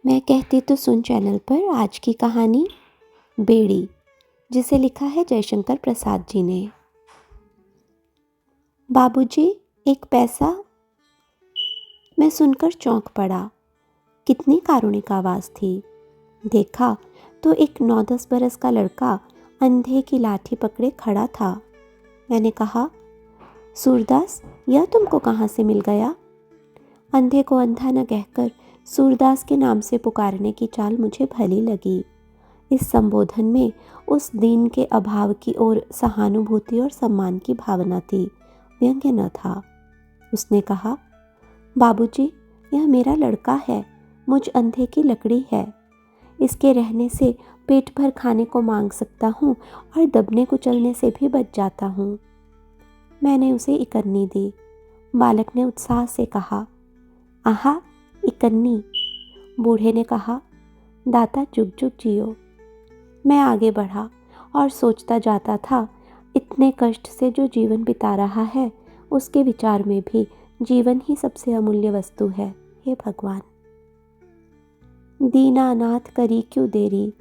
मैं कहती तो सुन चैनल पर आज की कहानी बेड़ी, जिसे लिखा है जयशंकर प्रसाद जी ने। बाबूजी, एक पैसा। मैं सुनकर चौंक पड़ा। कितनी कारुणिक आवाज़ थी। देखा तो एक 9-10 बरस का लड़का अंधे की लाठी पकड़े खड़ा था। मैंने कहा, सूरदास, यह तुमको कहाँ से मिल गया? अंधे को अंधा न कहकर सूरदास के नाम से पुकारने की चाल मुझे भली लगी। इस संबोधन में उस दीन के अभाव की ओर सहानुभूति और सम्मान की भावना थी, व्यंग्य न था। उसने कहा, बाबूजी, यह मेरा लड़का है, मुझ अंधे की लकड़ी है। इसके रहने से पेट भर खाने को मांग सकता हूँ और दबने कुचलने से भी बच जाता हूँ। मैंने उसे इकन्नी दी। बालक ने उत्साह से कहा, आहा, इकन्नी। बूढ़े ने कहा, दाता जुग जुग जियो। मैं आगे बढ़ा और सोचता जाता था, इतने कष्ट से जो जीवन बिता रहा है, उसके विचार में भी जीवन ही सबसे अमूल्य वस्तु है। हे भगवान, दीनानाथ करी क्यों देरी।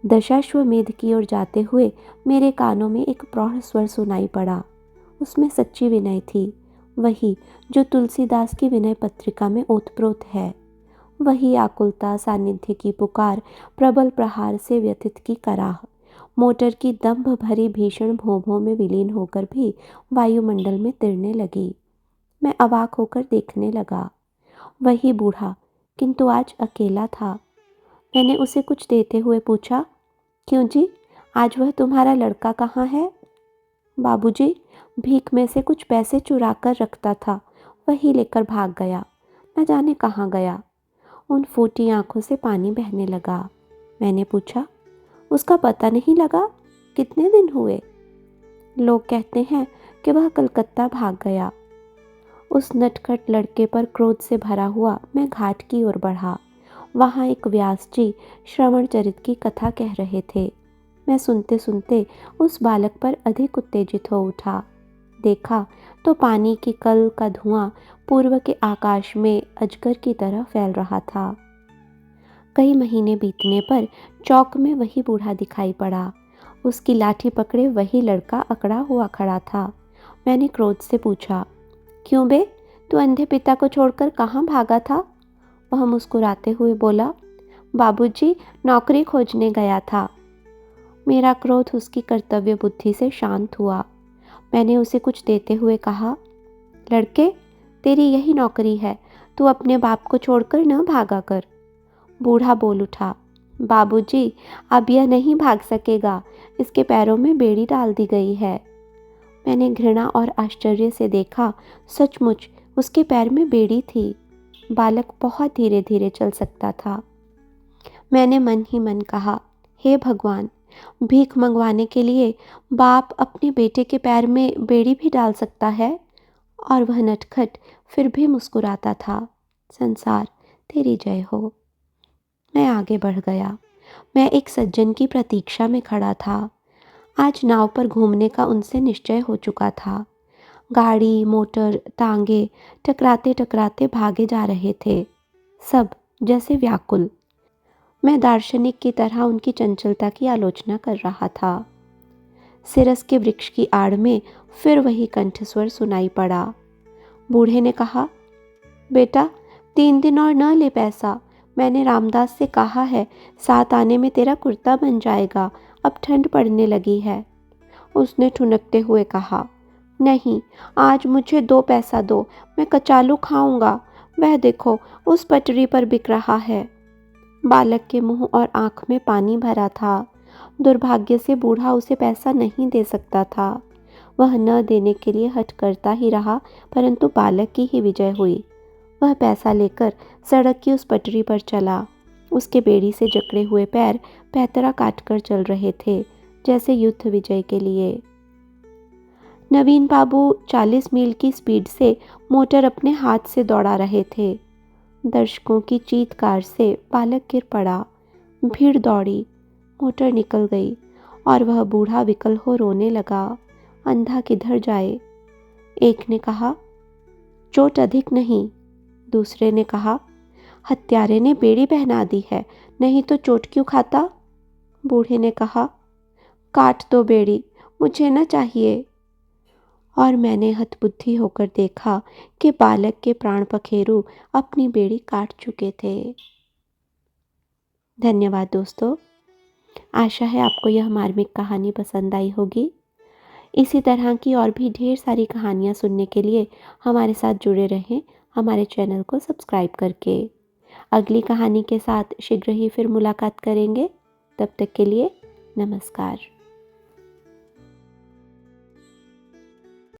दशाश्वमेध की ओर जाते हुए मेरे कानों में एक प्रौढ़ स्वर सुनाई पड़ा। उसमें सच्ची विनय थी, वही जो तुलसीदास की विनय पत्रिका में ओतप्रोत है। वही आकुलता, सानिध्य की पुकार, प्रबल प्रहार से व्यथित की कराह, मोटर की दंभ भरी भीषण भोंभों में विलीन होकर भी वायुमंडल में तिरने लगी। मैं अवाक होकर देखने लगा। वही बूढ़ा, किंतु आज अकेला था। मैंने उसे कुछ देते हुए पूछा, क्यों जी, आज वह तुम्हारा लड़का कहाँ है? बाबूजी, भीख में से कुछ पैसे चुरा कर रखता था, वही लेकर भाग गया। न जाने कहाँ गया। उन फूटी आंखों से पानी बहने लगा। मैंने पूछा, उसका पता नहीं लगा? कितने दिन हुए? लोग कहते हैं कि वह कलकत्ता भाग गया। उस नटखट लड़के पर क्रोध से भरा हुआ मैं घाट की ओर बढ़ा। वहाँ एक व्यास जी श्रवण चरित की कथा कह रहे थे। मैं सुनते सुनते उस बालक पर अधिक उत्तेजित हो उठा। देखा तो पानी की कल का धुआं पूर्व के आकाश में अजगर की तरह फैल रहा था। कई महीने बीतने पर चौक में वही बूढ़ा दिखाई पड़ा। उसकी लाठी पकड़े वही लड़का अकड़ा हुआ खड़ा था। मैंने क्रोध से पूछा, क्यों बे, तू अंधे पिता को छोड़कर कहाँ भागा था? वह मुस्कुराते हुए बोला, बाबूजी, नौकरी खोजने गया था। मेरा क्रोध उसकी कर्तव्य बुद्धि से शांत हुआ। मैंने उसे कुछ देते हुए कहा, लड़के, तेरी यही नौकरी है, तू अपने बाप को छोड़कर न भागा कर। बूढ़ा बोल उठा, बाबूजी, अब यह नहीं भाग सकेगा, इसके पैरों में बेड़ी डाल दी गई है। मैंने घृणा और आश्चर्य से देखा, सचमुच उसके पैर में बेड़ी थी। बालक बहुत धीरे धीरे चल सकता था। मैंने मन ही मन कहा, हे भगवान, भीख मंगवाने के लिए बाप अपने बेटे के पैर में बेड़ी भी डाल सकता है? और वह नटखट फिर भी मुस्कुराता था। संसार तेरी जय हो। मैं आगे बढ़ गया। मैं एक सज्जन की प्रतीक्षा में खड़ा था। आज नाव पर घूमने का उनसे निश्चय हो चुका था। गाड़ी, मोटर, टांगे टकराते टकराते भागे जा रहे थे, सब जैसे व्याकुल। मैं दार्शनिक की तरह उनकी चंचलता की आलोचना कर रहा था। सिरस के वृक्ष की आड़ में फिर वही कंठस्वर सुनाई पड़ा। बूढ़े ने कहा, बेटा, 3 दिन और न ले पैसा। मैंने रामदास से कहा है, साथ आने में तेरा कुर्ता बन जाएगा, अब ठंड पड़ने लगी है। उसने ठुनकते हुए कहा, नहीं, आज मुझे 2 पैसा दो, मैं कचालू खाऊंगा। वह देखो, उस पटरी पर बिक रहा है। बालक के मुंह और आंख में पानी भरा था। दुर्भाग्य से बूढ़ा उसे पैसा नहीं दे सकता था। वह न देने के लिए हठ करता ही रहा, परंतु बालक की ही विजय हुई। वह पैसा लेकर सड़क की उस पटरी पर चला। उसके बेड़ी से जकड़े हुए पैर पैतरा काटकर चल रहे थे, जैसे युद्ध विजय के लिए। नवीन बाबू 40 मील की स्पीड से मोटर अपने हाथ से दौड़ा रहे थे। दर्शकों की चीत्कार से बालक गिर पड़ा। भीड़ दौड़ी, मोटर निकल गई और वह बूढ़ा विकल हो रोने लगा। अंधा किधर जाए? एक ने कहा, चोट अधिक नहीं। दूसरे ने कहा, हत्यारे ने बेड़ी पहना दी है, नहीं तो चोट क्यों खाता? बूढ़े ने कहा। काट दो बेड़ी, मुझे न चाहिए। और मैंने हतबुद्धि होकर देखा कि बालक के प्राण पखेरु अपनी बेड़ी काट चुके थे। धन्यवाद दोस्तों। आशा है आपको यह मार्मिक कहानी पसंद आई होगी। इसी तरह की और भी ढेर सारी कहानियाँ सुनने के लिए हमारे साथ जुड़े रहें, हमारे चैनल को सब्सक्राइब करके। अगली कहानी के साथ शीघ्र ही फिर मुलाकात करेंगे। तब तक के लिए नमस्कार।